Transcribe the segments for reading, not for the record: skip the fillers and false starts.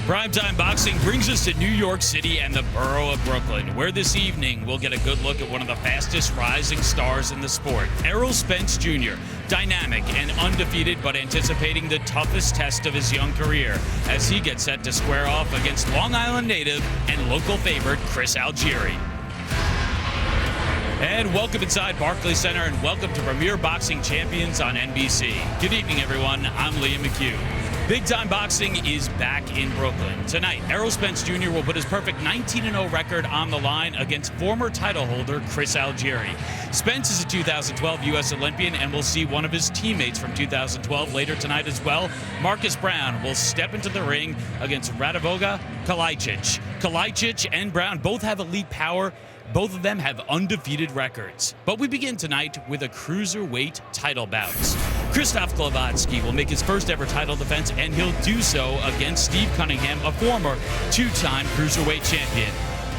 Primetime Boxing brings us to New York City and the borough of Brooklyn, where this evening we'll get a good look at one of the fastest rising stars in the sport, Errol Spence Jr., dynamic and undefeated, but anticipating the toughest test of his young career as he gets set to square off against Long Island native and local favorite Chris Algieri. And welcome inside Barclays Center, and welcome to Premier Boxing Champions on NBC. Good evening, everyone. I'm Liam McHugh. Big Time Boxing is back in Brooklyn. Tonight, Errol Spence Jr. will put his perfect 19-0 record on the line against former title holder Chris Algieri. Spence is a 2012 U.S. Olympian and will see one of his teammates from 2012 later tonight as well. Marcus Brown will step into the ring against Radovoga Kalajdzic. Kalajdzic and Brown both have elite power. Both of them have undefeated records. But we begin tonight with a cruiserweight title bout. Krzysztof Glowacki will make his first ever title defense, and he'll do so against Steve Cunningham, a former two-time cruiserweight champion.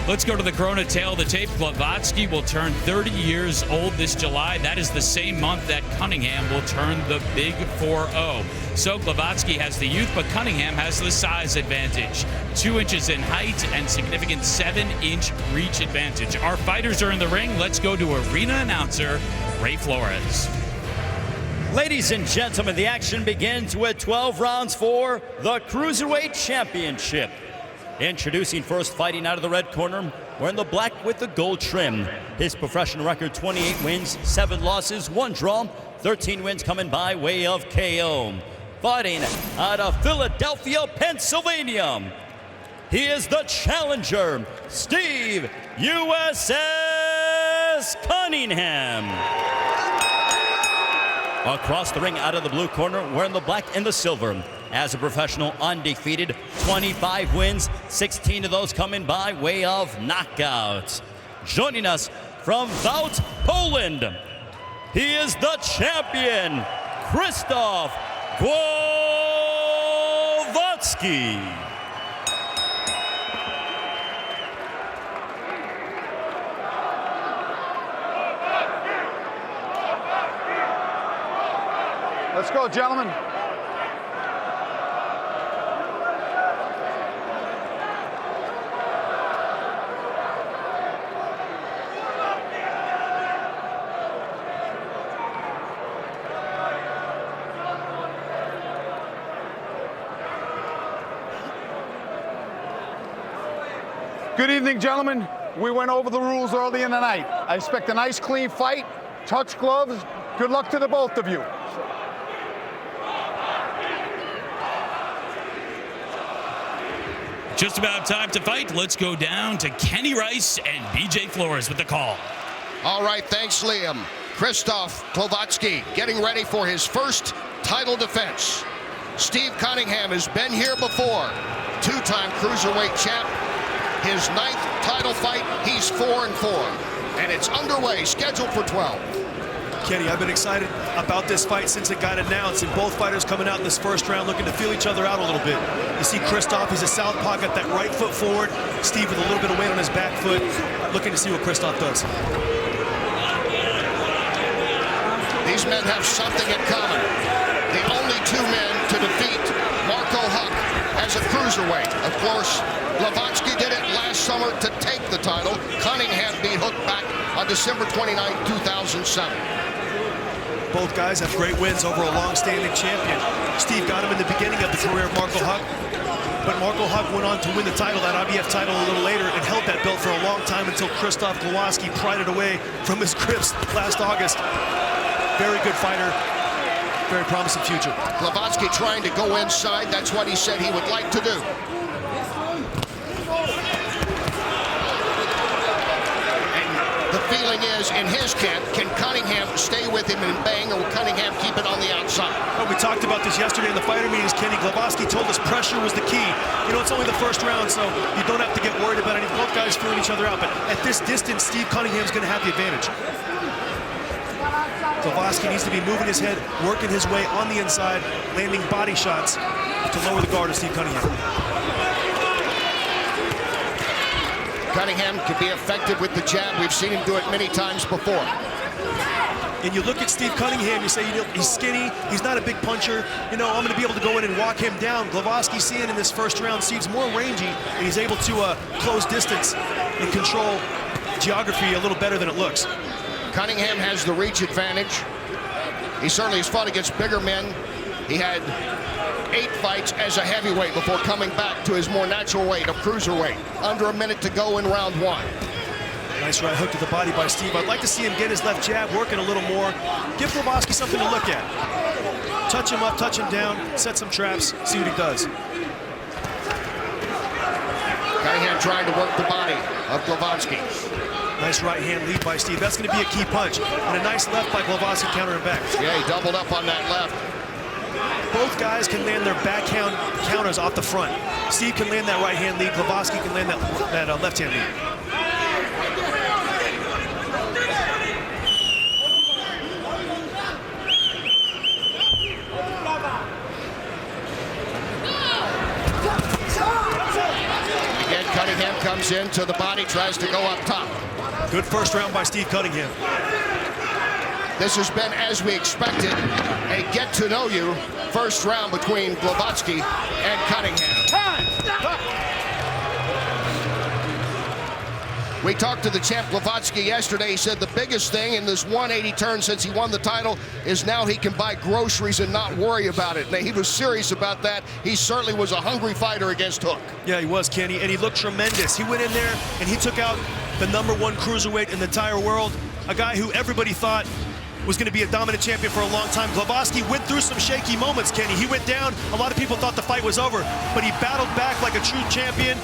Let's go to the Corona tail of the tape. Glowacki will turn 30 years old this July. That is the same month that Cunningham will turn the big 4-0. So Glowacki has the youth, but Cunningham has the size advantage. 2 inches in height and significant 7-inch reach advantage. Our fighters are in the ring. Let's go to arena announcer Ray Flores. Ladies and gentlemen, the action begins with 12 rounds for the Cruiserweight Championship. Introducing first, fighting out of the red corner, wearing the black with the gold trim. His professional record, 28 wins, 7 losses, 1 draw, 13 wins coming by way of KO. Fighting out of Philadelphia, Pennsylvania, he is the challenger, Steve USS Cunningham. Across the ring, out of the blue corner, wearing the black and the silver. As a professional, undefeated, 25 wins, 16 of those coming by way of knockouts. Joining us from Wout, Poland, he is the champion, Krzysztof Glowacki. Let's go, gentlemen. Good evening, gentlemen. We went over the rules early in the night. I expect a nice, clean fight. Touch gloves. Good luck to the both of you. Just about time to fight. Let's go down to Kenny Rice and BJ Flores with the call. All right, thanks, Liam. Krzysztof Glowacki getting ready for his first title defense. Steve Cunningham has been here before. 2-time cruiserweight champ. His 9th title fight, he's 4-4. And it's underway, scheduled for 12. Kenny, I've been excited about this fight since it got announced, and both fighters coming out in this first round looking to feel each other out a little bit. You see Krzysztof, he's a southpaw, got that right foot forward. Steve with a little bit of weight on his back foot, looking to see what Krzysztof does. These men have something in common. The only 2 men to defeat Marco Huck as a cruiserweight. Of course, Glowacki did it last summer to take the title. Cunningham beat Huck back on December 29, 2007. Both guys have great wins over a long-standing champion. Steve got him in the beginning of the career of Marco Huck, but Marco Huck went on to win the title, that IBF title, a little later, and held that belt for a long time until Krzysztof Glowacki pried it away from his grips last August. Very good fighter, very promising future. Glowacki trying to go inside. That's what he said he would like to do. The feeling is, in his camp, can Cunningham stay with him and bang, or will Cunningham keep it on the outside? Well, we talked about this yesterday in the fighter meetings, Kenny. Glowacki told us pressure was the key. You know, it's only the first round, so you don't have to get worried about anything. Both guys feeling each other out, but at this distance, Steve Cunningham's going to have the advantage. Glowacki needs to be moving his head, working his way on the inside, landing body shots to lower the guard of Steve Cunningham. Cunningham can be effective with the jab. We've seen him do it many times before. And you look at Steve Cunningham, you say, you know, he's skinny, he's not a big puncher. You know, I'm going to be able to go in and walk him down. Glowacki seeing in this first round, Steve's more rangy, and he's able to close distance and control geography a little better than it looks. Cunningham has the reach advantage. He certainly has fought against bigger men. He had 8 fights as a heavyweight before coming back to his more natural weight of cruiserweight. Under a minute to go in round 1. Nice right hook to the body by Steve. I'd like to see him get his left jab working a little more. Give Glowacki something to look at. Touch him up, touch him down, set some traps, see what he does. Cunningham trying to work the body of Glowacki. Nice right hand lead by Steve. That's going to be a key punch. And a nice left by Glowacki countering back. Yeah, he doubled up on that left. Both guys can land their backhand counters off the front. Steve can land that right hand lead. Glowacki can land that left hand lead. Cunningham comes in to the body, tries to go up top. Good first round by Steve Cunningham. This has been, as we expected, a get-to-know-you first round between Glowacki and Cunningham. We talked to the champ Glowacki yesterday. He said the biggest thing in this 180 turn since he won the title is now he can buy groceries and not worry about it. Now, he was serious about that. He certainly was a hungry fighter against Hook. Yeah, he was, Kenny, and he looked tremendous. He went in there and he took out the #1 cruiserweight in the entire world, a guy who everybody thought was going to be a dominant champion for a long time. Glowacki went through some shaky moments, Kenny. He went down. A lot of people thought the fight was over, but he battled back like a true champion.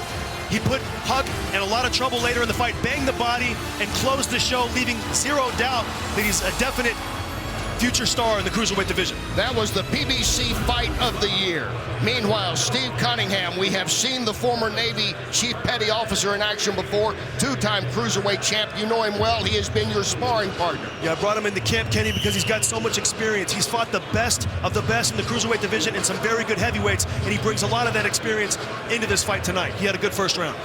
He put Huck in a lot of trouble later in the fight, banged the body, and closed the show, leaving zero doubt that he's a definite future star in the cruiserweight division. That was the PBC fight of the year. Meanwhile, Steve Cunningham, we have seen the former Navy Chief Petty Officer in action before, 2-time cruiserweight champ. You know him well. He has been your sparring partner. Yeah, I brought him into camp, Kenny, because he's got so much experience. He's fought the best of the best in the cruiserweight division and some very good heavyweights, and he brings a lot of that experience into this fight tonight. He had a good first round.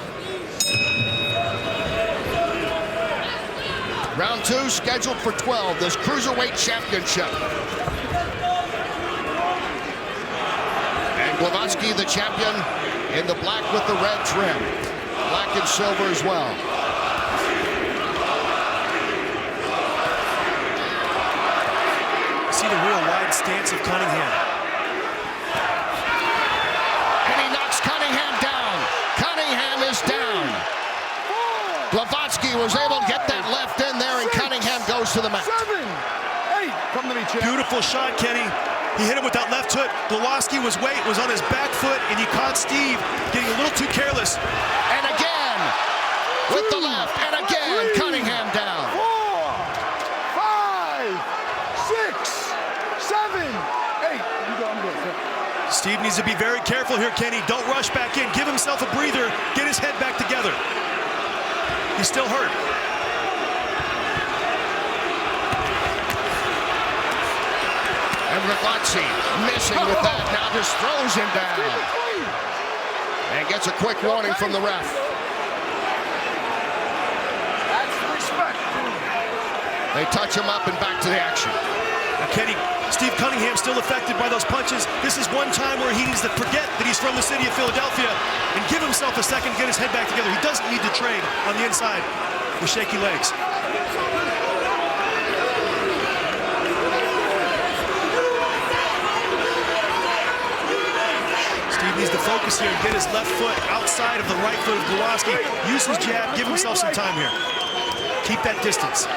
Round 2 scheduled for 12, this Cruiserweight Championship. And Glowacki, the champion, in the black with the red trim. Black and silver as well. See the real wide stance of Cunningham. And he knocks Cunningham down. Cunningham is down. Glowacki was able to get that left in there, and Cunningham goes to the mat. 7, 8, come to me, champ. Beautiful shot, Kenny. He hit him with that left hook. Glowacki was on his back foot, and he caught Steve getting a little too careless. And again, with the left, and again, Cunningham down. 4, 5, 6, 7, 8. You go, I'm good, sir. Steve needs to be very careful here, Kenny. Don't rush back in. Give himself a breather. Get his head back together. He's still hurt. And Glowacki missing with that, now just throws him down. And gets a quick warning from the ref. That's respect. They touch him up and back to the action. Now, Kenny, Steve Cunningham still affected by those punches. This is one time where he needs to forget that he's from the city of Philadelphia and give himself a second, get his head back together. He doesn't need to trade on the inside with shaky legs. Steve needs to focus here and get his left foot outside of the right foot of Glowacki. Use his jab, give himself some time here. Keep that distance.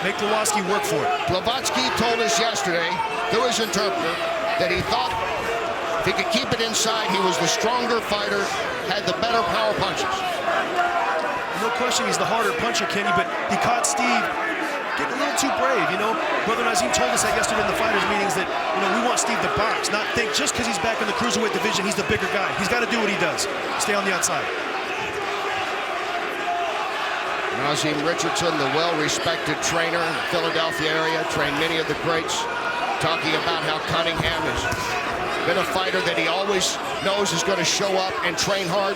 Make Glowacki work for it. Glowacki told us yesterday, through his interpreter, that he thought if he could keep it inside, he was the stronger fighter, had the better power punches. No question he's the harder puncher, Kenny, but he caught Steve getting a little too brave, you know. Brother Nazim told us that yesterday in the fighters' meetings that, you know, we want Steve to box, not think just because he's back in the cruiserweight division, he's the bigger guy. He's got to do what he does. Stay on the outside. Nazim Richardson, the well-respected trainer in the Philadelphia area, trained many of the greats, talking about how Cunningham has been a fighter that he always knows is going to show up and train hard.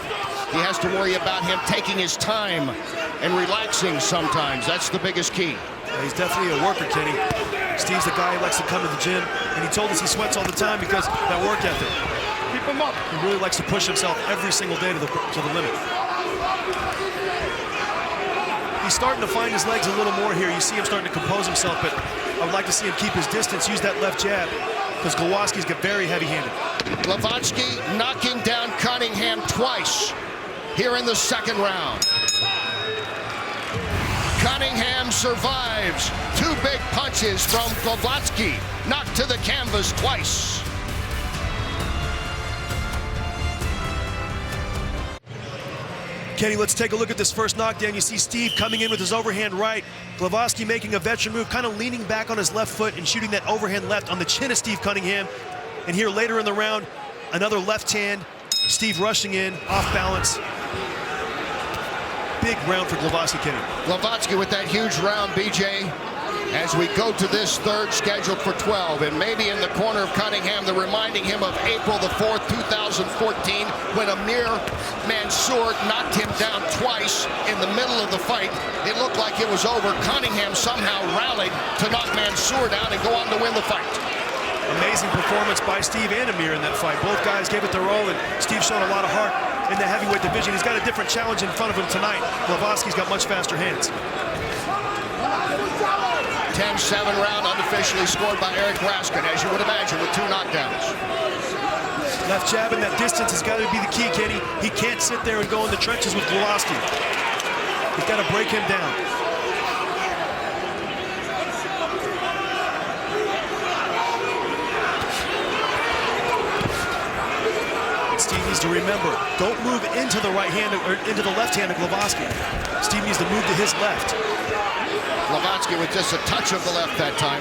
He has to worry about him taking his time and relaxing sometimes. That's the biggest key. He's definitely a worker, Kenny. Steve's the guy who likes to come to the gym, and he told us he sweats all the time because that work ethic. Keep him up. He really likes to push himself every single day to the limit. He's starting to find his legs a little more here. You see him starting to compose himself, but I would like to see him keep his distance, use that left jab, because Glowacki's get very heavy-handed. Glowacki knocking down Cunningham twice here in the second round. Cunningham survives. 2 big punches from Glowacki, knocked to the canvas twice. Kenny, let's take a look at this first knockdown. You see Steve coming in with his overhand right. Glowacki making a veteran move, kind of leaning back on his left foot and shooting that overhand left on the chin of Steve Cunningham. And here later in the round, another left hand. Steve rushing in, off balance. Big round for Glowacki, Kenny. Glowacki with that huge round, BJ. As we go to this third scheduled for 12, and maybe in the corner of Cunningham, they're reminding him of April the 4th, 2014, when Amir Mansour knocked him down twice in the middle of the fight. It looked like it was over. Cunningham somehow rallied to knock Mansour down and go on to win the fight. Amazing performance by Steve and Amir in that fight. Both guys gave it their all, and Steve showed a lot of heart in the heavyweight division. He's got a different challenge in front of him tonight. Glowacki's got much faster hands. 10-7 round, unofficially scored by Eric Raskin, as you would imagine, with 2 knockdowns. Left jab and that distance has got to be the key, Kenny. He can't sit there and go in the trenches with Glowacki. He's got to break him down. Steve needs to remember, don't move into the right hand or into the left hand of Glowacki. Steve needs to move to his left. Glowacki with just a touch of the left that time.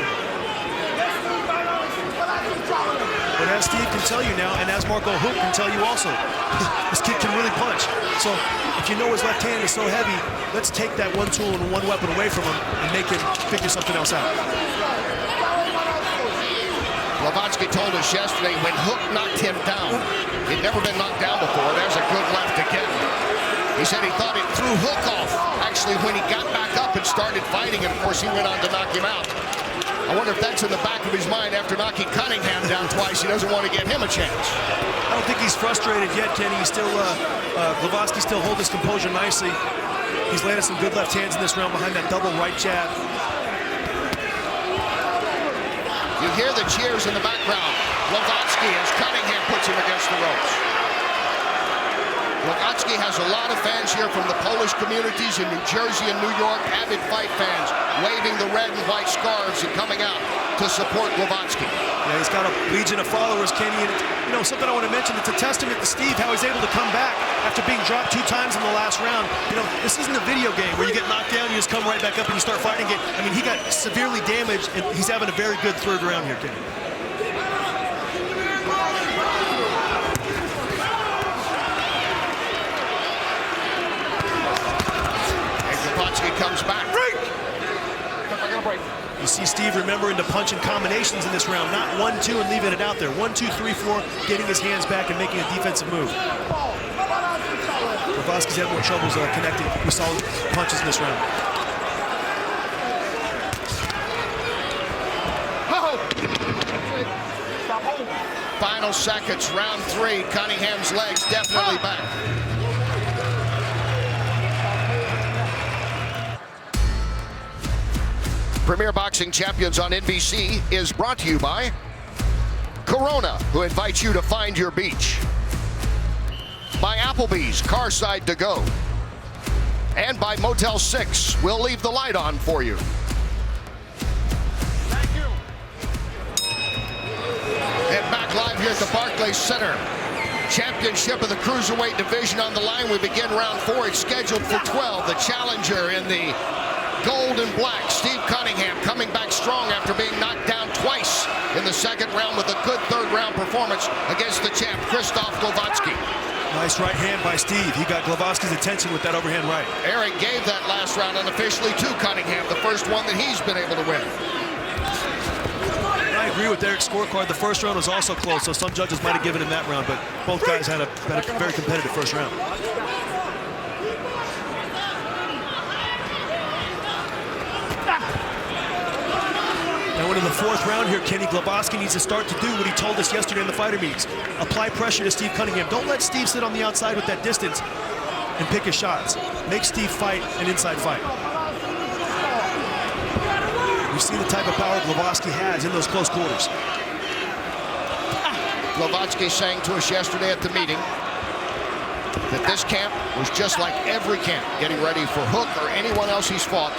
But as Steve can tell you now, and as Marco Hook can tell you also, this kid can really punch. So if you know his left hand is so heavy, let's take that one tool and one weapon away from him and make him figure something else out. Glowacki told us yesterday when Hook knocked him down, he'd never been knocked down before. There's a good left again. He said he thought it threw Hook off, actually, when he got back up and started fighting, and of course he went on to knock him out. I wonder if that's in the back of his mind after knocking Cunningham down twice. He doesn't want to give him a chance. I don't think he's frustrated yet, Kenny. He's still, Glowacki still holds his composure nicely. He's landed some good left hands in this round behind that double right jab. You hear the cheers in the background. Glowacki as Cunningham puts him against the ropes. Glowacki has a lot of fans here from the Polish communities in New Jersey and New York, avid fight fans, waving the red and white scarves and coming out to support Glowacki. Yeah, he's got a legion of followers, Kenny, and you know, something I want to mention, it's a testament to Steve how he's able to come back after being dropped 2 times in the last round. You know, this isn't a video game where you get knocked down, you just come right back up and you start fighting again. I mean, he got severely damaged, and he's having a very good third round here, Kenny. Comes back. You see Steve remembering to punch in combinations in this round, not 1-2 and leaving it out there. 1, 2, 3, 4, getting his hands back and making a defensive move. Glowacki's had more troubles connecting with solid punches in this round. Final seconds, round 3. Cunningham's legs definitely back. Premier Boxing Champions on NBC is brought to you by Corona, who invites you to find your beach. By Applebee's, Carside to Go. And by Motel 6, we'll leave the light on for you. Thank you. And back live here at the Barclays Center. Championship of the Cruiserweight division on the line. We begin round 4. It's scheduled for 12. The challenger in the gold and black, Steve Cunningham, coming back strong after being knocked down twice in the second round with a good third round performance against the champ, Krzysztof Glowacki. Nice right hand by Steve. He got Glowacki's attention with that overhand right. Eric gave that last round unofficially to Cunningham, the first one that he's been able to win. I agree with Eric's scorecard. The first round was also close, so some judges might have given him that round, but both guys had a very competitive first round. Now into the fourth round here, Kenny, Glowacki needs to start to do what he told us yesterday in the fighter meetings. Apply pressure to Steve Cunningham. Don't let Steve sit on the outside with that distance and pick his shots. Make Steve fight an inside fight. We've seen the type of power Glowacki has in those close quarters. Glowacki saying to us yesterday at the meeting that this camp was just like every camp, getting ready for Hook or anyone else he's fought.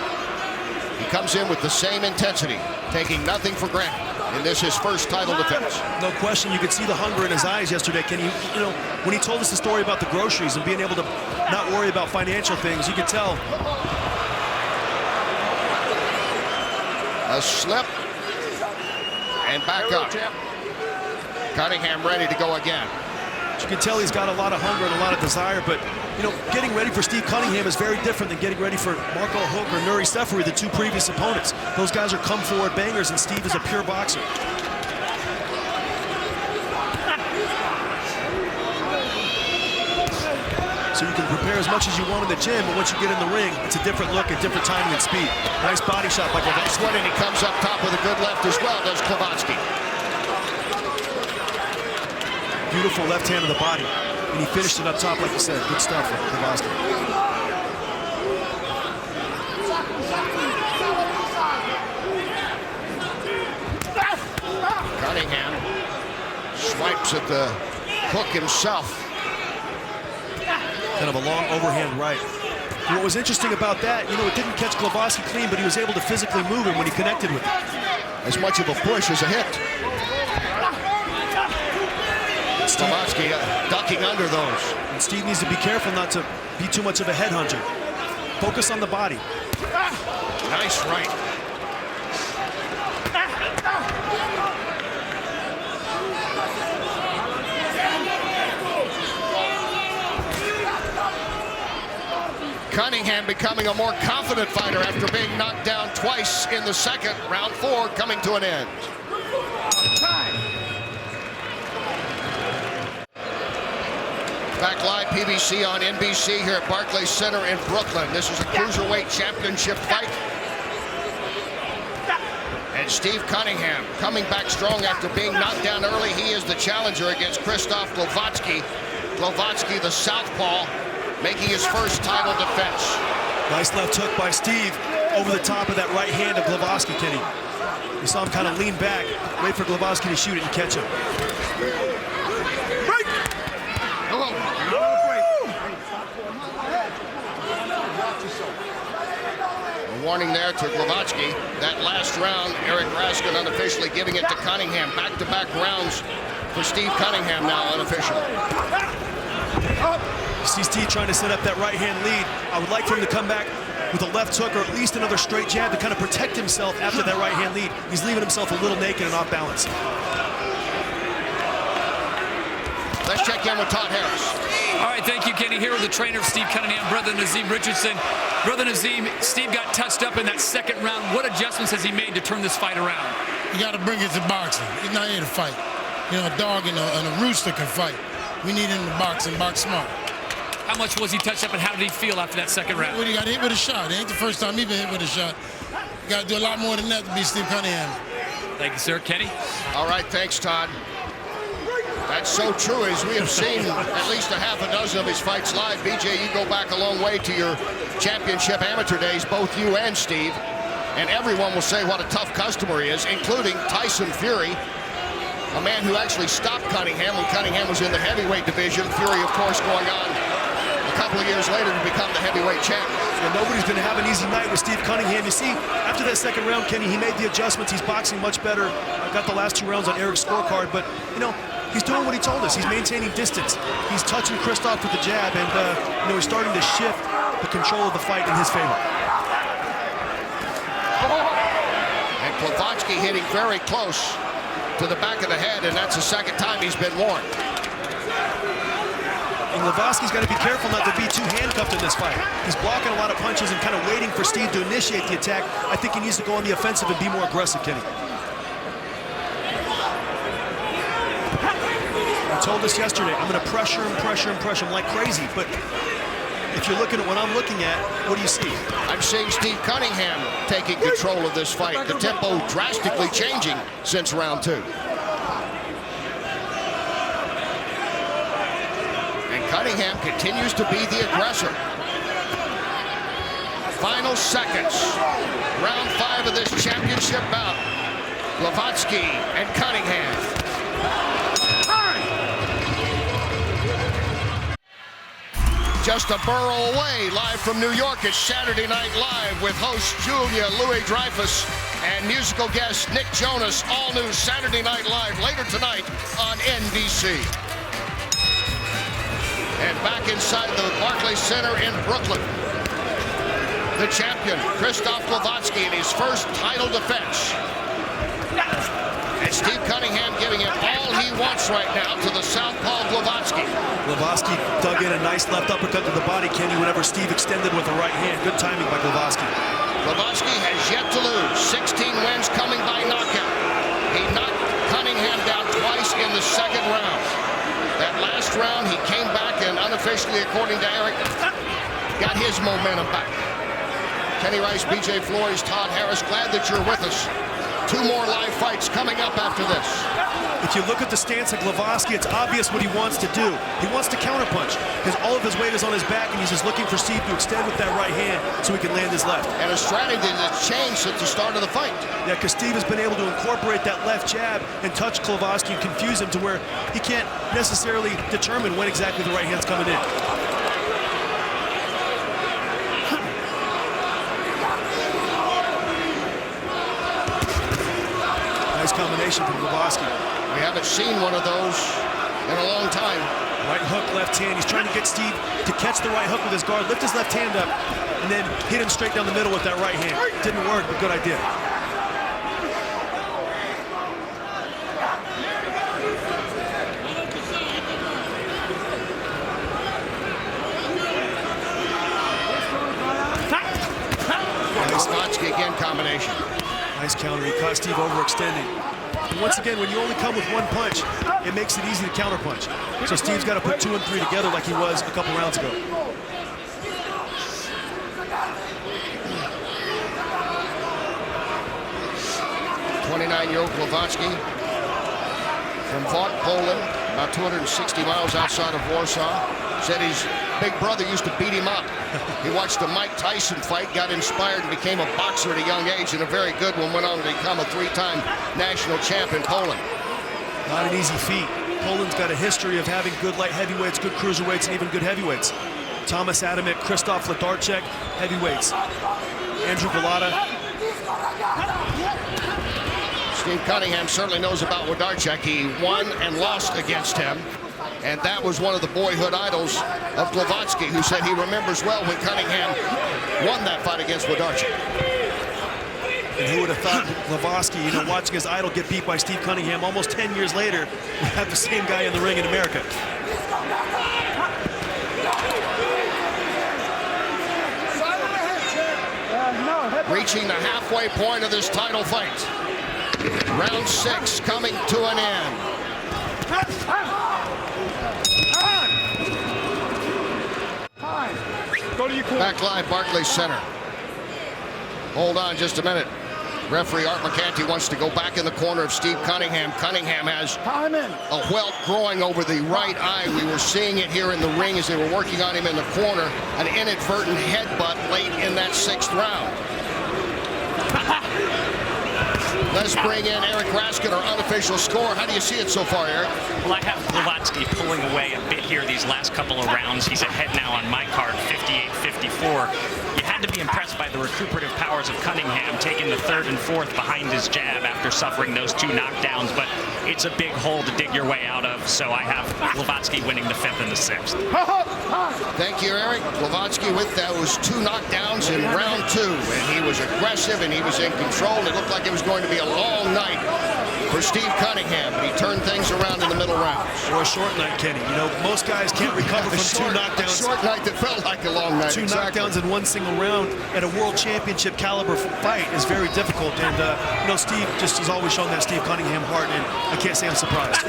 He comes in with the same intensity, taking nothing for granted. And this is his first title defense. No question, you could see the hunger in his eyes yesterday. Kenny, you know, when he told us the story about the groceries and being able to not worry about financial things, you could tell. A slip and back up. Cunningham ready to go again. You can tell he's got a lot of hunger and a lot of desire, but you know, getting ready for Steve Cunningham is very different than getting ready for Marco Hook or Nuri Seferi, the two previous opponents. Those guys are come-forward bangers, and Steve is a pure boxer. So you can prepare as much as you want in the gym, but once you get in the ring, it's a different look, a different timing and speed. Nice body shot by Glowacki. Nice one, and he comes up top with a good left as well, does Glowacki. Beautiful left hand of the body. And he finished it up top, like you said. Good stuff from Glowacki. Cunningham swipes at the hook himself. Kind of a long overhand right. And what was interesting about that, you know, it didn't catch Glowacki clean, but he was able to physically move him when he connected with it. As much of a push as a hit. Glowacki ducking under those. And Steve needs to be careful not to be too much of a headhunter. Focus on the body. Nice right. Cunningham becoming a more confident fighter after being knocked down twice in the second. Round 4 coming to an end. Back live, PBC on NBC here at Barclays Center in Brooklyn. This is a Cruiserweight Championship fight. And Steve Cunningham coming back strong after being knocked down early. He is the challenger against Krzysztof Glowacki. Glowacki, the southpaw, making his first title defense. Nice left hook by Steve over the top of that right hand of Glowacki, Kenny. You saw him kind of lean back, wait for Glowacki to shoot it and catch him. A warning there to Glowacki. That last round, Eric Raskin unofficially giving it to Cunningham. Back-to-back rounds for Steve Cunningham now unofficially. You see Steve trying to set up that right-hand lead. I would like for him to come back with a left hook or at least another straight jab to kind of protect himself after that right-hand lead. He's leaving himself a little naked and off balance. Let's check in with Todd Harris. All right, thank you, Kenny. Here with the trainer of Steve Cunningham, Brother Nazim Richardson. Brother Nazim, Steve got touched up in that second round. What adjustments has he made to turn this fight around? You got to bring it to boxing. He's not here to fight. You know, a dog and a rooster can fight. We need him to box and box smart. How much was he touched up and how did he feel after that second round? Well, he got hit with a shot. It ain't the first time he been hit with a shot. You got to do a lot more than that to beat Steve Cunningham. Thank you, sir. Kenny? All right, thanks, Todd. That's so true, as we have seen at least a half a dozen of his fights live. BJ, you go back a long way to your championship amateur days, both you and Steve, and everyone will say what a tough customer he is, including Tyson Fury, a man who actually stopped Cunningham when Cunningham was in the heavyweight division. Fury, of course, going on a couple of years later to become the heavyweight champ. And nobody's going to have an easy night with Steve Cunningham. You see, after that second round, Kenny, he made the adjustments. He's boxing much better. Got the last 2 rounds on Eric's scorecard, but, you know, he's doing what he told us. He's maintaining distance. He's touching Krzysztof with the jab, and you know, he's starting to shift the control of the fight in his favor. And Glowacki hitting very close to the back of the head, and that's the second time he's been warned. And Glowacki's got to be careful not to be too handcuffed in this fight. He's blocking a lot of punches and kind of waiting for Steve to initiate the attack. I think he needs to go on the offensive and be more aggressive, Kenny. Told us yesterday, I'm going to pressure him like crazy, but if you're looking at what I'm looking at, what do you see? I'm seeing Steve Cunningham taking control of this fight. The tempo drastically changing since round 2. And Cunningham continues to be the aggressor. Final seconds. Round 5 of this championship bout. Glowacki and Cunningham. Just a borough away, live from New York, it's Saturday Night Live with host Julia Louis-Dreyfus and musical guest Nick Jonas. All new Saturday Night Live later tonight on NBC. And back inside the Barclays Center in Brooklyn, the champion, Krzysztof Glowacki, in his first title defense. And Steve Cunningham giving him all he wants right now to the southpaw Glowacki. Glowacki dug in a nice left uppercut to the body, Kenny, whenever Steve extended with the right hand. Good timing by Glowacki. Glowacki has yet to lose. 16 wins coming by knockout. He knocked Cunningham down twice in the second round. That last round, he came back and unofficially, according to Eric, got his momentum back. Kenny Rice, BJ Flores, Todd Harris, glad that you're with us. 2 more live fights coming up after this. If you look at the stance of Glowacki, it's obvious what he wants to do. He wants to counterpunch because all of his weight is on his back, and he's just looking for Steve to extend with that right hand so he can land his left. And a strategy that's changed since the start of the fight. Yeah, because Steve has been able to incorporate that left jab and touch Glowacki and confuse him to where he can't necessarily determine when exactly the right hand's coming in. Nice combination from Glowacki. We haven't seen one of those in a long time. Right hook, left hand. He's trying to get Steve to catch the right hook with his guard, lift his left hand up, and then hit him straight down the middle with that right hand. Didn't work, but good idea. Glowacki again combination. Nice counter. He caught Steve overextending. And once again, when you only come with one punch, it makes it easy to counterpunch. So Steve's got to put 2 and 3 together like he was a couple rounds ago. '29-year-old Glowacki from Wrocław, Poland, about 260 miles outside of Warsaw. Said his big brother used to beat him up. He watched the Mike Tyson fight, got inspired, and became a boxer at a young age, and a very good one. Went on to become a 3-time national champ in Poland. Not an easy feat. Poland's got a history of having good light heavyweights, good cruiserweights, and even good heavyweights. Thomas Adamek, Krzysztof Ledarczyk, heavyweights. Andrew Golota. Steve Cunningham certainly knows about Ledarczyk. He won and lost against him. And that was one of the boyhood idols of Glowacki, who said he remembers well when Cunningham won that fight against Ledarczyk. And who would have thought Glowacki, you know, watching his idol get beat by Steve Cunningham almost 10 years later, we have the same guy in the ring in America. Reaching the halfway point of this title fight. Round 6 coming to an end. Back live, Barclays Center. Hold on just a minute. Referee Art McCanty wants to go back in the corner of Steve Cunningham. Cunningham has a welt growing over the right eye. We were seeing it here in the ring as they were working on him in the corner. An inadvertent headbutt late in that 6th round. Let's bring in Eric Raskin, our unofficial score. How do you see it so far, Eric? Well, I have Glowacki pulling away a bit here these last couple of rounds. He's ahead now on my card, 58-54. You had to be impressed by the recuperative powers of Cunningham, taking the 3rd and 4th behind his jab after suffering those 2 knockdowns, but it's a big hole to dig your way out of, so I have Glowacki winning the 5th and the 6th. Thank you, Eric. Glowacki with those 2 knockdowns in round 2, and he was aggressive and he was in control. It looked like it was going to be a long night for Steve Cunningham, but he turned things around in the middle rounds. Or a short night, Kenny. You know, most guys can't recover from 2 knockdowns. A short night that felt like a long night. 2 knockdowns in one single round at a world championship caliber fight is very difficult. And, you know, Steve just has always shown that Steve Cunningham heart, and I can't say I'm surprised.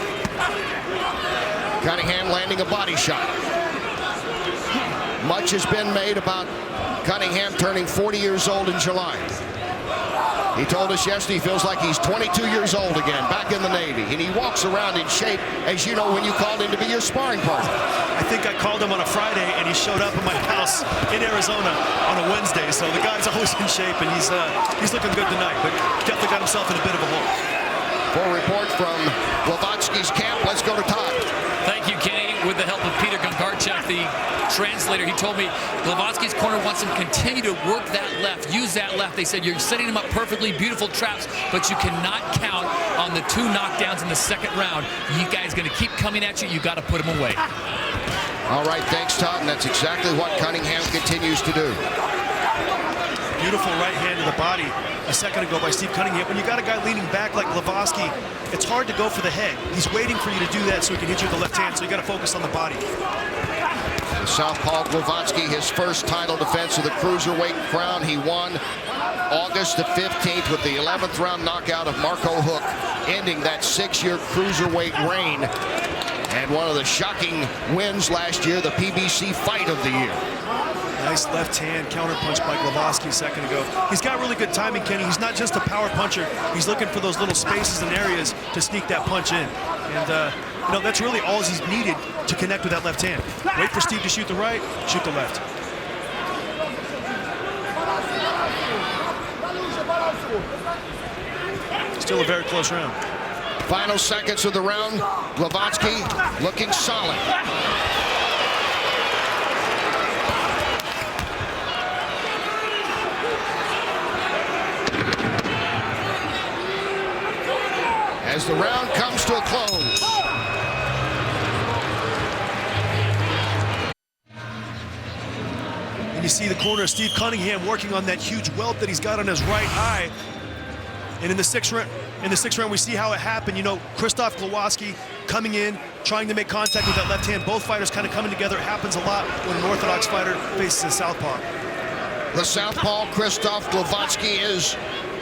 Cunningham landing a body shot. Much has been made about Cunningham turning 40 years old in July. He told us yesterday he feels like he's 22 years old again, back in the Navy. And he walks around in shape, as you know, when you called him to be your sparring partner. I think I called him on a Friday, and he showed up at my house in Arizona on a Wednesday. So the guy's always in shape, and he's looking good tonight. But definitely got himself in a bit of a hole. For a report from Glowacki's camp, let's go to Todd. Thank you, Kenny. With the help of Peter Gungarchuk, the translator, he told me Glowacki's corner wants him to continue to work that left, use that left. They said you're setting him up perfectly, beautiful traps, but you cannot count on the 2 knockdowns in the second round. You guys going to keep coming at you. You got to put him away. All right, thanks, Todd, and that's exactly what Cunningham continues to do. Beautiful right hand to the body a second ago by Steve Cunningham. When you got a guy leaning back like Glowacki, it's hard to go for the head. He's waiting for you to do that so he can hit you with the left hand, so you got to focus on the body. Southpaw Glowacki, his first title defense of the cruiserweight crown. He won August the 15th with the 11th round knockout of Marco Hook, ending that 6-year cruiserweight reign. And one of the shocking wins last year, the PBC Fight of the Year. Nice left hand counter punch by Glowacki a second ago. He's got really good timing, Kenny. He's not just a power puncher. He's looking for those little spaces and areas to sneak that punch in. And, you know, that's really all he's needed to connect with that left hand. Wait for Steve to shoot the right, shoot the left. Still a very close round. Final seconds of the round. Glowacki looking solid. As the round comes to a close. And you see the corner of Steve Cunningham working on that huge welt that he's got on his right eye. And in the sixth round, we see how it happened. You know, Krzysztof Glowacki coming in, trying to make contact with that left hand. Both fighters kind of coming together. It happens a lot when an orthodox fighter faces a southpaw. The southpaw Krzysztof Glowacki is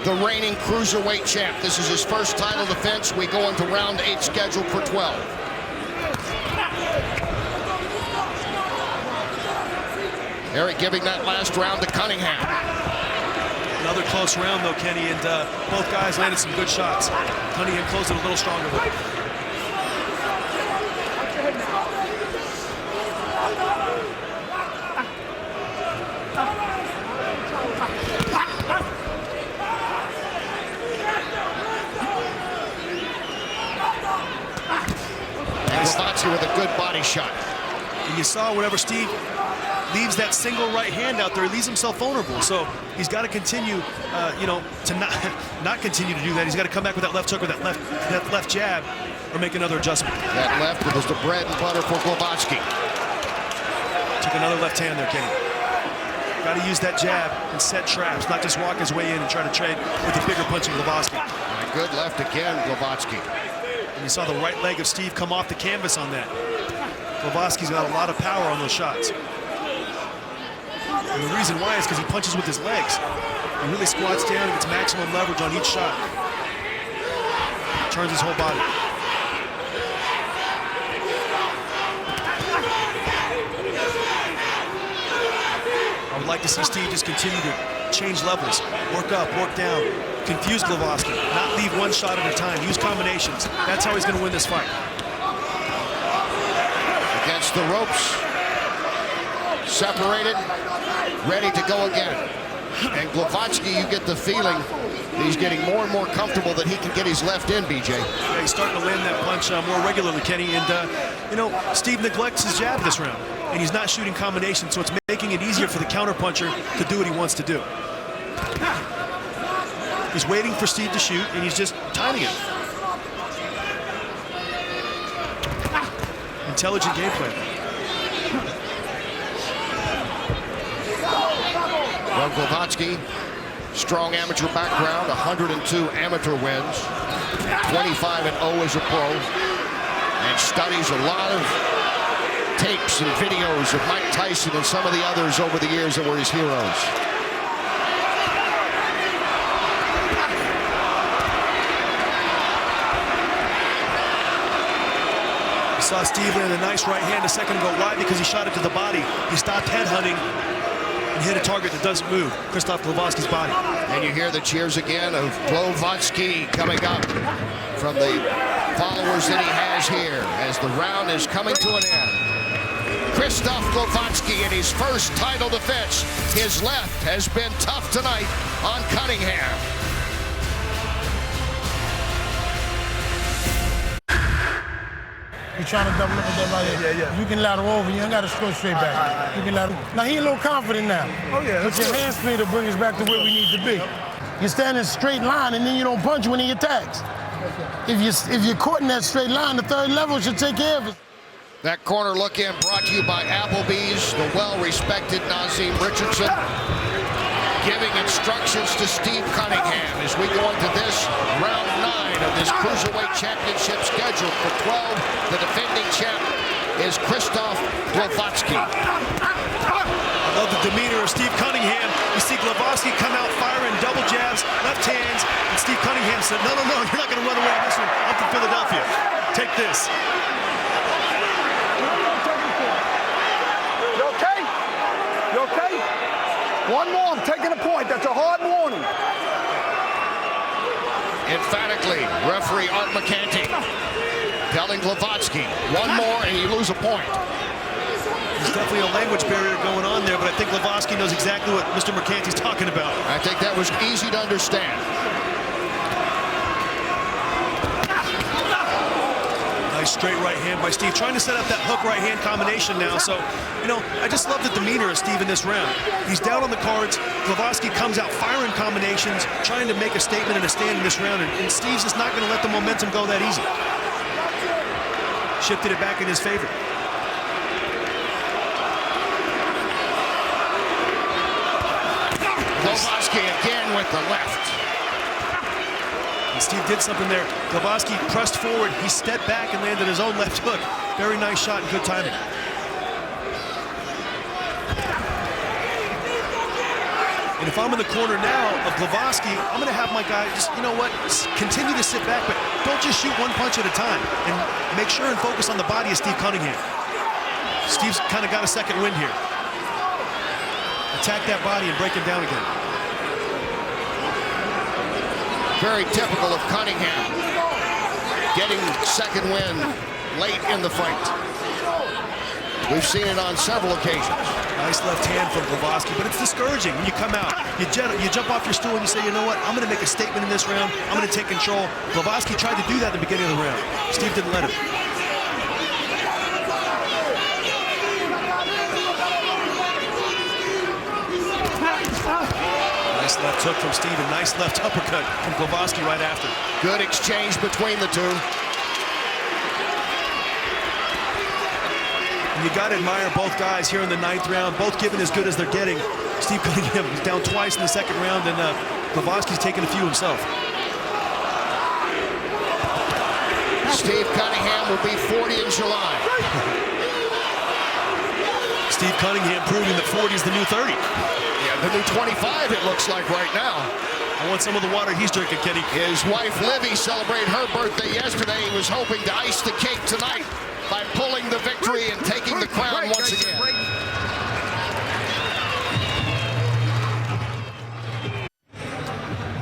the reigning cruiserweight champ. This is his first title defense. We go into round 8 scheduled for 12. Eric giving that last round to Cunningham. Another close round, though, Kenny, and both guys landed some good shots. Cunningham closed it a little stronger, though. Glowacki with a good body shot. And you saw whenever Steve leaves that single right hand out there, he leaves himself vulnerable. So he's got to continue, you know, to not continue to do that. He's got to come back with that left hook or that left jab, or make another adjustment. That left was the bread and butter for Glowacki. Took another left hand there, Kenny. Got to use that jab and set traps, not just walk his way in and try to trade with the bigger punching Glowacki. Good left again, Glowacki. And you saw the right leg of Steve come off the canvas on that. Glowacki's got a lot of power on those shots. And the reason why is because he punches with his legs. He really squats down and gets maximum leverage on each shot. Turns his whole body. I would like to see Steve just continue to change levels. Work up, work down. Confuse Glowacki. Not leave one shot at a time. Use combinations. That's how he's going to win this fight. Against the ropes. Separated. Ready to go again. And Glowacki, you get the feeling that he's getting more and more comfortable that he can get his left in, BJ. Yeah, he's starting to land that punch more regularly, Kenny. And, you know, Steve neglects his jab this round. And he's not shooting combinations, so it's making it easier for the counterpuncher to do what he wants to do. He's waiting for Steve to shoot, and he's just timing it. Intelligent game plan. Well, Glowacki, strong amateur background, 102 amateur wins, 25-0 as a pro, and studies a lot of tapes and videos of Mike Tyson and some of the others over the years that were his heroes. Saw Steve land a nice right hand a second ago. Why? Because he shot it to the body. He stopped headhunting and hit a target that doesn't move. Krzysztof Glowacki's body. And you hear the cheers again of Glowacki coming up from the followers that he has here as the round is coming to an end. Krzysztof Glowacki in his first title defense. His left has been tough tonight on Cunningham. He's trying to double up with that right here. You can lateral over. You ain't got to go straight back. You can lateral. Now, he a little confident now. Oh, yeah. But your hand speed will bring us back to where we need to be. You stand in a straight line, and then you don't punch when he attacks. If you're caught in that straight line, the third level should take care of it. That corner look in brought to you by Applebee's, the well-respected Nazim Richardson, giving instructions to Steve Cunningham as we go into this round 9 of this Cruiserweight Championship scheduled for 12. The defending champ is Krzysztof Glowacki. I love the demeanor of Steve Cunningham. You see Glowacki come out firing double jabs, left hands, and Steve Cunningham said, no, you're not going to run away with this one. I'm from Philadelphia. Take this. You okay? You okay? One more. I'm taking a point. That's a hard warning. Emphatically, referee Art McCanty telling Glowacki, one more and you lose a point. There's definitely a language barrier going on there, but I think Glowacki knows exactly what Mr. McCanty's talking about. I think that was easy to understand. Nice straight right hand by Steve, trying to set up that hook right hand combination now. So, you know, I just love the demeanor of Steve in this round. He's down on the cards. Glowacki comes out firing combinations, trying to make a statement and a stand in this round, and Steve's just not going to let the momentum go that easy. Shifted it back in his favor. Glowacki again with the left. And Steve did something there. Glowacki pressed forward. He stepped back and landed his own left hook. Very nice shot and good timing. And if I'm in the corner now of Glowacki, I'm going to have my guy just, you know what, continue to sit back, but don't just shoot one punch at a time. And make sure and focus on the body of Steve Cunningham. Steve's kind of got a second wind here. Attack that body and break him down again. Very typical of Cunningham, getting second wind late in the fight. We've seen it on several occasions. Nice left hand from Glowacki, but it's discouraging when you come out. You jump off your stool and you say, you know what, I'm going to make a statement in this round. I'm going to take control. Glowacki tried to do that at the beginning of the round. Steve didn't let him. Nice left hook from Steve, and nice left uppercut from Glowacki right after. Good exchange between the two. And you got to admire both guys here in the 9th round, both giving as good as they're getting. Steve Cunningham is down twice in the 2nd round, and Glowacki's taking a few himself. Steve Cunningham will be 40 in July. Steve Cunningham proving that 40 is the new 30. Yeah, the new 25 it looks like right now. I want some of the water he's drinking, Kenny. His wife Livy celebrated her birthday yesterday. He was hoping to ice the cake tonight by pulling the victory and taking the crown once again.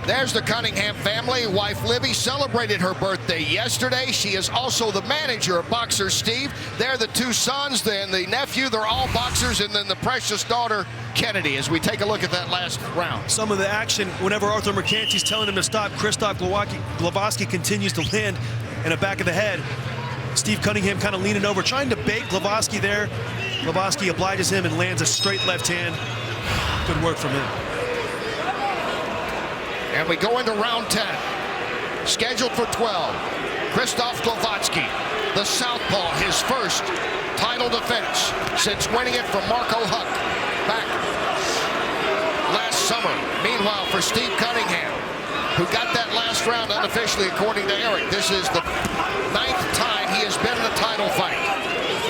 There's the Cunningham family. Wife Livy celebrated her birthday yesterday. She is also the manager of Boxer Steve. They're the two sons, then the nephew. They're all boxers, and then the precious daughter, Kennedy, as we take a look at that last round. Some of the action, whenever Arthur Mercanti's telling him to stop, Krzysztof Glowacki continues to land in the back of the head. Steve Cunningham kind of leaning over, trying to bait Glowacki there. Glowacki obliges him and lands a straight left hand. Good work from him. And we go into round 10, scheduled for 12. Krzysztof Glowacki, the southpaw, his first title defense since winning it from Marco Huck back last summer. Meanwhile, for Steve Cunningham, who got that last round unofficially, according to Eric, this is the 9th time he has been in a title fight.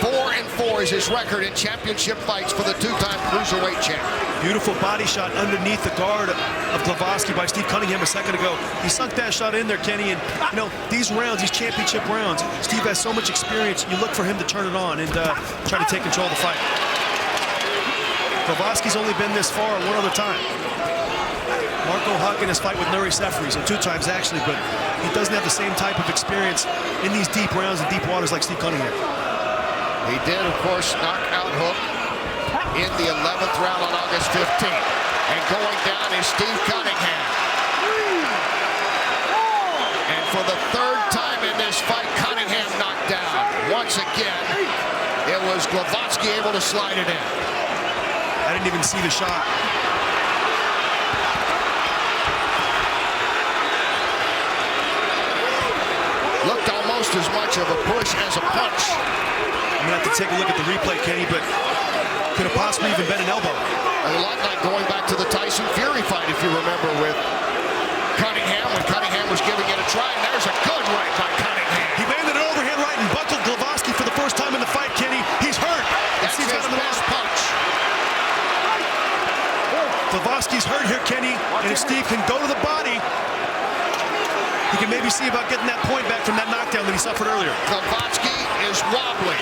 4-4 is his record in championship fights for the two-time cruiserweight champ. Beautiful body shot underneath the guard of Glowacki by Steve Cunningham a second ago. He sunk that shot in there, Kenny, and you know, these rounds, these championship rounds, Steve has so much experience, you look for him to turn it on and try to take control of the fight. Glowacki's only been this far one other time. Marco Huck in his fight with Nuri Sefri, so 2 times actually, but he doesn't have the same type of experience in these deep rounds and deep waters like Steve Cunningham. He did, of course, knock out Hook in the 11th round on August 15th. And going down is Steve Cunningham. And for the 3rd time in this fight, Cunningham knocked down. Once again, it was Glowacki able to slide it in. I didn't even see the shot. Looked almost as much of a push as a punch. I'm gonna have to take a look at the replay, Kenny, but could have possibly even been an elbow. A lot like going back to the Tyson Fury fight, if you remember, with Cunningham, when Cunningham was giving it a try, and there's a good right by Cunningham. He landed an overhand right and buckled Glowacki for the first time in the fight, Kenny. He's hurt. That's his best punch. Glowacki's hurt here, Kenny, and if Steve can go to the body, he can maybe see about getting that point back from that knockdown that he suffered earlier. Glowacki is wobbly.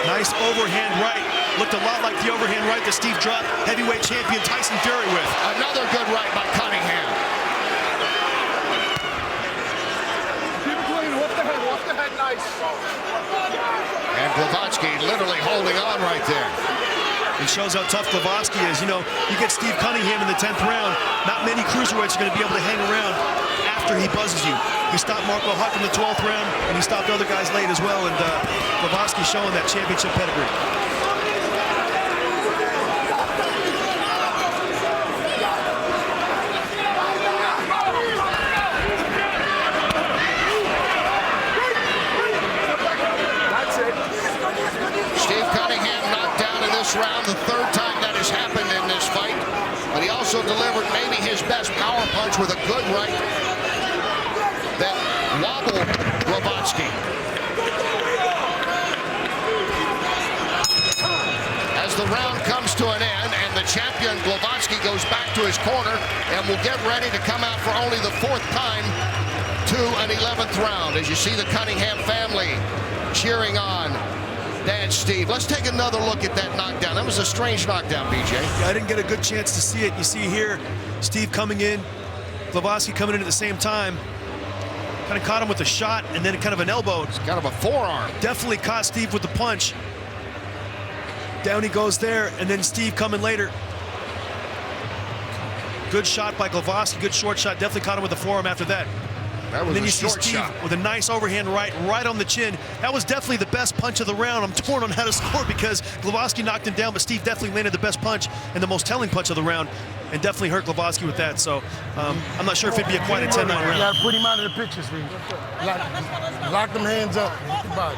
Nice overhand right. Looked a lot like the overhand right that Steve dropped heavyweight champion Tyson Fury with. Another good right by Cunningham. Keep it clean, off the head, nice. And Glowacki literally holding on right there. It shows how tough Glowacki is. You know, you get Steve Cunningham in the 10th round, not many cruiserweights are going to be able to hang around after he buzzes you. He stopped Marco Huck in the 12th round, and he stopped other guys late as well, and Glowacki showing that championship pedigree. Steve Cunningham knocked down in this round, the 3rd time that has happened in this fight. But he also delivered maybe his best power punch with a good right that wobbled Glowacki. As the round comes to an end and the champion Glowacki goes back to his corner and will get ready to come out for only the 4th time to an 11th round. As you see the Cunningham family cheering on Dad Steve. Let's take another look at that knockdown. That was a strange knockdown, BJ. Yeah, I didn't get a good chance to see it. You see here, Steve coming in, Glowacki coming in at the same time. Kind of caught him with a shot and then kind of an elbow. It's kind of a forearm. Definitely caught Steve with the punch. Down he goes there, and then Steve coming later. Good shot by Glowacki, good short shot. Definitely caught him with the forearm after that. That was and then a you see short Steve shot with a nice overhand right on the chin. That was definitely the best punch of the round. I'm torn on how to score because Glowacki knocked him down, but Steve definitely landed the best punch and the most telling punch of the round, and definitely hurt Glowacki with that. So I'm not sure if it'd be quite a 10-9 round. You gotta put him out of the picture, Steve. Lock them hands up. Hit the body.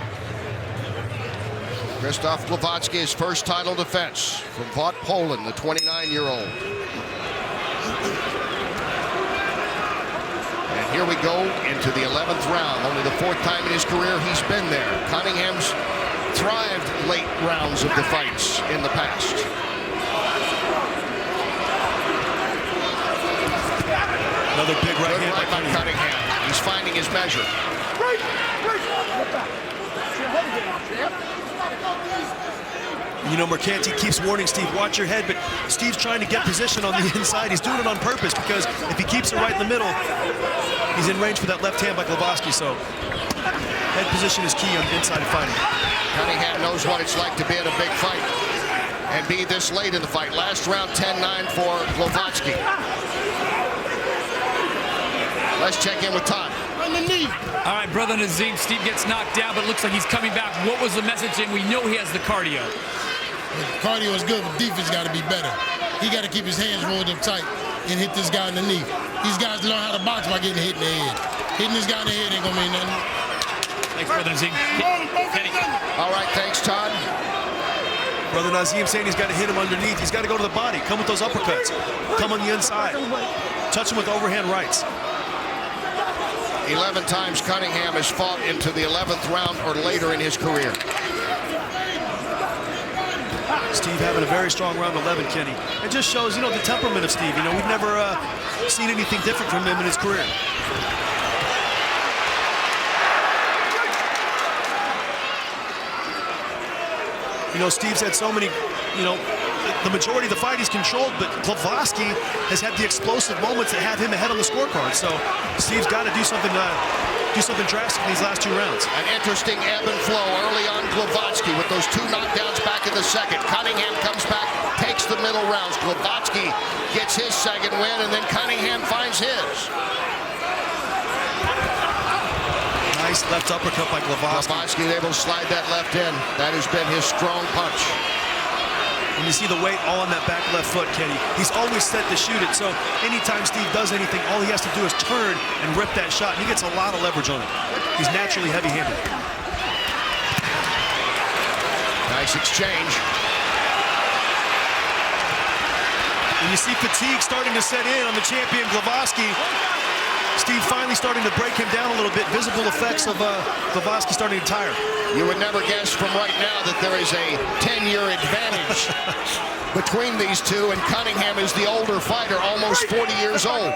Krzysztof Glowacki, his first title defense from Vought, Poland, the 29-year-old. And here we go into the 11th round. Only the 4th time in his career he's been there. Cunningham's thrived late rounds of the fights in the past. Another big right hand by Cunningham. He's finding his measure. You know, Mercanti keeps warning Steve, watch your head, but Steve's trying to get position on the inside. He's doing it on purpose because if he keeps it right in the middle, he's in range for that left hand by Glowacki. So head position is key on the inside of fighting. Cunningham knows what it's like to be in a big fight and be this late in the fight. Last round 10-9 for Glowacki. Let's check in with Todd. All right, brother Nazim, Steve gets knocked down, but it looks like he's coming back. What was the message? And we know he has the cardio. Cardio is good, but defense got to be better. He got to keep his hands rolled up tight and hit this guy in the knee. These guys learn how to box by getting hit in the head. Hitting this guy in the head ain't gonna mean nothing. Thanks, brother Nazim. Kenny. All right, thanks, Todd. Brother Nazim saying he's got to hit him underneath. He's got to go to the body. Come with those uppercuts. Come on the inside. Touch him with overhand rights. 11 times Cunningham has fought into the 11th round or later in his career. Steve having a very strong round 11, Kenny. It just shows, the temperament of Steve. We've never seen anything different from him in his career. Steve's had so many, the majority of the fight he's controlled, but Glowacki has had the explosive moments that have him ahead on the scorecard. So Steve's got to do something drastic in these last 2 rounds. An interesting ebb and flow early on Glowacki with those 2 knockdowns back in the second. Cunningham comes back, takes the middle rounds. Glowacki gets his second win, and then Cunningham finds his. Nice left uppercut by Glowacki. Glowacki able to slide that left in. That has been his strong punch. And you see the weight all on that back left foot, Kenny. He's always set to shoot it, so anytime Steve does anything, all he has to do is turn and rip that shot, and he gets a lot of leverage on it. He's naturally heavy-handed. Nice exchange. And you see fatigue starting to set in on the champion Glowacki. Steve finally starting to break him down a little bit. Visible effects of Glowacki starting to tire. You would never guess from right now that there is a 10-year advantage between these two, and Cunningham is the older fighter, almost 40 years old.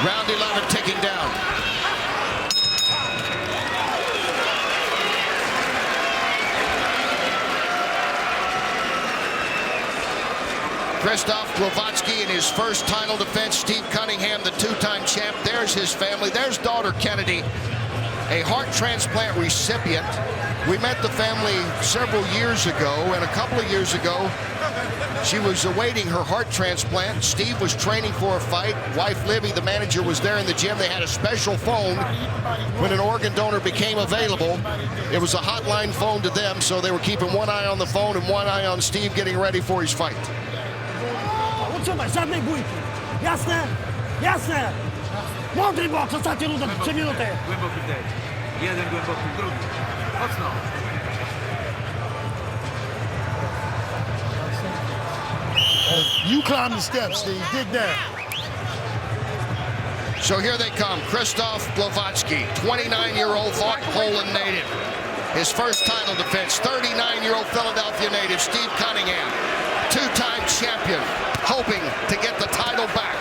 Round 11 ticking down. Krzysztof Glowacki in his first title defense. Steve Cunningham, the 2-time champ. There's his family. There's daughter Kennedy, a heart transplant recipient. We met the family several years ago, and a couple of years ago, she was awaiting her heart transplant. Steve was training for a fight. Wife Libby, the manager, was there in the gym. They had a special phone when an organ donor became available. It was a hotline phone to them, so they were keeping one eye on the phone and one eye on Steve getting ready for his fight. Utrzymaj, żadnej bójki. Jasne? Jasne! Mądry boks, ostatnie rundy, 3 minuty. Głęboki wdech. Jeden głęboki, drugi. Mocno. You climb the steps, Steve. Dig down. So here they come. Krzysztof Glowacki, 29-year-old, fought Poland native. His first title defense, 39-year-old Philadelphia native, Steve Cunningham, 2-time champion, hoping to get the title back.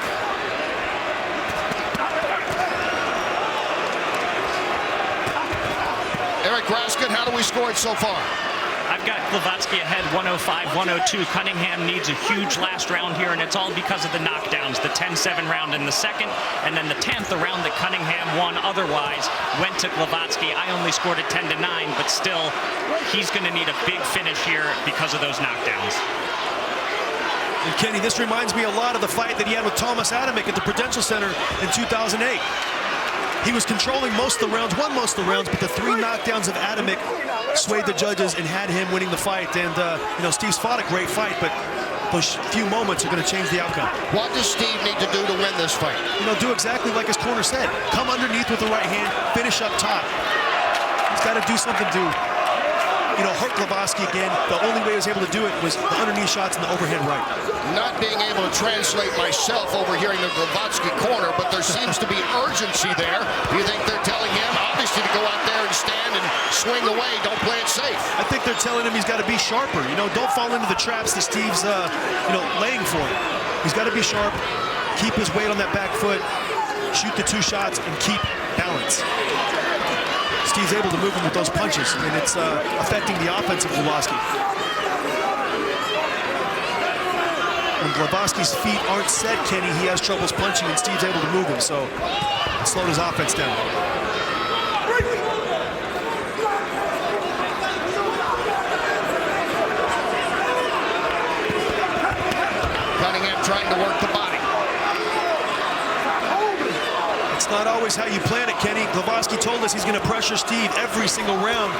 Eric Raskin, how do we score it so far? I've got Glowacki ahead 105-102. Cunningham needs a huge last round here, and it's all because of the knockdowns. The 10-7 round in the second, and then the 10th, the round that Cunningham won otherwise, went to Glowacki. I only scored it 10-9, but still, he's going to need a big finish here because of those knockdowns. And Kenny, this reminds me a lot of the fight that he had with Thomas Adamek at the Prudential Center in 2008. He was controlling most of the rounds, won most of the rounds, but the 3 knockdowns of Adamek swayed the judges and had him winning the fight. And, Steve's fought a great fight, but those few moments are going to change the outcome. What does Steve need to do to win this fight? Do exactly like his corner said. Come underneath with the right hand, finish up top. He's got to do something to, hurt Glowacki again. The only way he was able to do it was the underneath shots and the overhand right. Not being able to translate myself overhearing the Glowacki corner, but there seems to be urgency there. Do you think they're telling him, obviously, to go out there and stand and swing away, don't play it safe? I think they're telling him he's got to be sharper. Don't fall into the traps that Steve's, laying for him. He's got to be sharp, keep his weight on that back foot, shoot the 2 shots, and keep balance. Steve's able to move him with those punches, and it's affecting the offense of Glowacki. When Glowacki's feet aren't set, Kenny, he has troubles punching, and Steve's able to move him, so it slowed his offense down. Cunningham trying to work the body. It's not always how you plan it, Kenny. Glowacki told us he's going to pressure Steve every single round.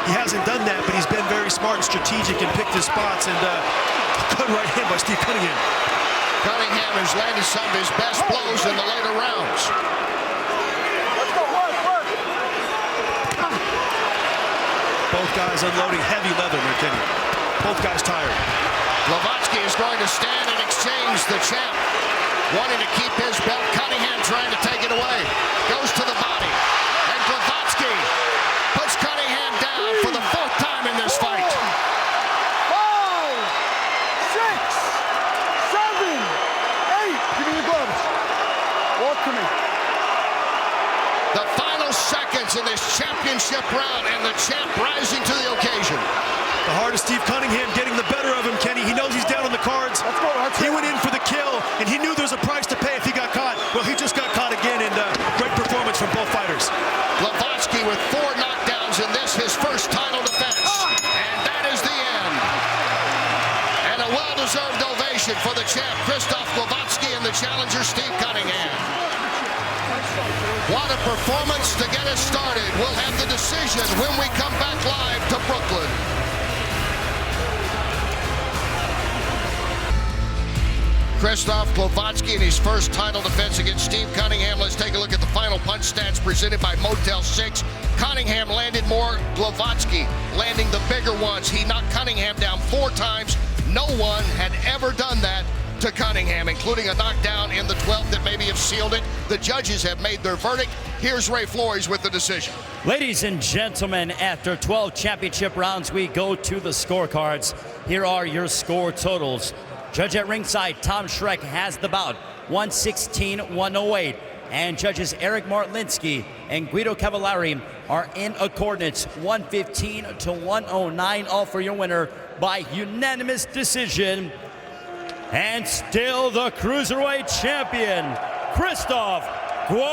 He hasn't done that, but he's been very smart and strategic and picked his spots, and good right hand by Steve Cunningham. Cunningham has landed some of his best blows in the later rounds. Both guys unloading heavy leather there, Kenny. both guys tired. Glowacki is going to stand and exchange the champ. Wanting to keep his belt. Cunningham trying to take it away. Goes to the body. And Glowacki puts Cunningham down for the 4th time in this fight. 5, 6, 7, 8. Give me your gloves. Walk to me. The final seconds in this championship round, and the champ rising to the occasion. The heart of Steve Cunningham getting the better of him, Kenny. He knows he's down on the cards. Let's go. He went in for the kill, and he knew there was a price to pay if he got caught. Well, he just got caught again, and great performance from both fighters. Glowacki with 4 knockdowns in this, his first title defense. And that is the end. And a well-deserved ovation for the champ, Krzysztof Glowacki, and the challenger, Steve Cunningham. What a performance to get us started. We'll have the decision when we come back live to Brooklyn. Krzysztof Glowacki in his first title defense against Steve Cunningham. Let's take a look at the final punch stats presented by Motel 6. Cunningham landed more. Glowacki landing the bigger ones. He knocked Cunningham down 4 times. No one had ever done that to Cunningham, including a knockdown in the 12th that maybe have sealed it. The judges have made their verdict. Here's Ray Flores with the decision. Ladies and gentlemen, after 12 championship rounds, we go to the scorecards. Here are your score totals. Judge at ringside, Tom Schreck, has the bout, 116-108. And judges Eric Martlinsky and Guido Cavallari are in accordance, 115-109, all for your winner by unanimous decision. And still the Cruiserweight champion, Krzysztof Glowacki.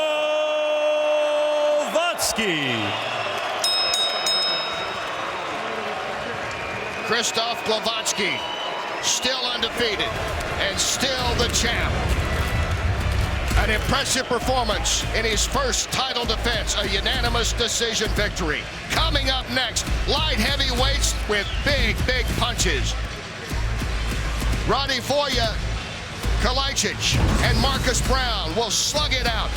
Krzysztof Glowacki, still undefeated and still the champ. An impressive performance in his first title defense, a unanimous decision victory. Coming up next, light heavyweights with big, big punches. Radivoje Kalajdzic and Marcus Brown will slug it out.